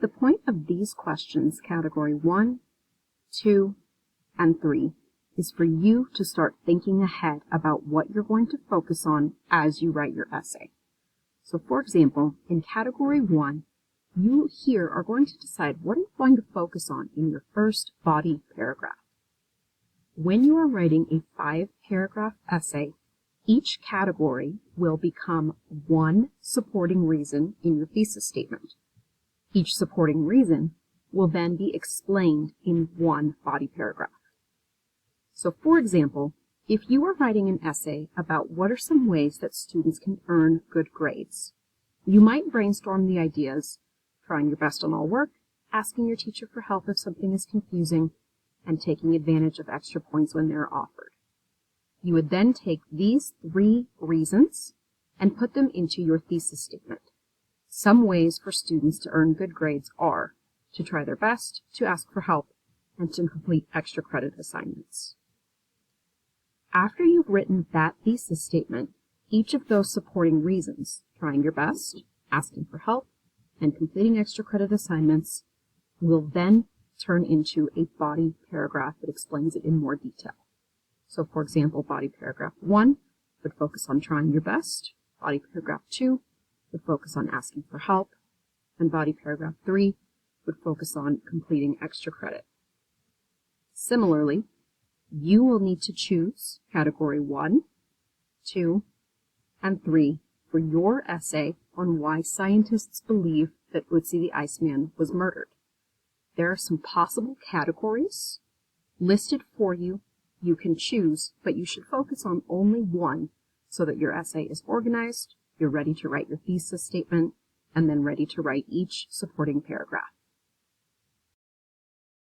The point of these questions, category 1, 2, and 3, is for you to start thinking ahead about what you're going to focus on as you write your essay. So for example, in category 1, you here are going to decide what you're going to focus on in your first body paragraph. When you are writing a 5-paragraph essay, each category will become one supporting reason in your thesis statement. Each supporting reason will then be explained in one body paragraph. So for example, if you are writing an essay about what are some ways that students can earn good grades, you might brainstorm the ideas, trying your best on all work, asking your teacher for help if something is confusing, and taking advantage of extra points when they're offered. You would then take these 3 reasons and put them into your thesis statement. Some ways for students to earn good grades are to try their best, to ask for help, and to complete extra credit assignments. After you've written that thesis statement, each of those supporting reasons, trying your best, asking for help, and completing extra credit assignments, will then turn into a body paragraph that explains it in more detail. So for example, body paragraph 1 would focus on trying your best, body paragraph 2 would focus on asking for help, and body paragraph 3 would focus on completing extra credit. Similarly, you will need to choose category 1, 2, and 3 for your essay on why scientists believe that Otzi the Iceman was murdered. There are some possible categories listed for you. You can choose, but you should focus on only one so that your essay is organized, you're ready to write your thesis statement, and then ready to write each supporting paragraph.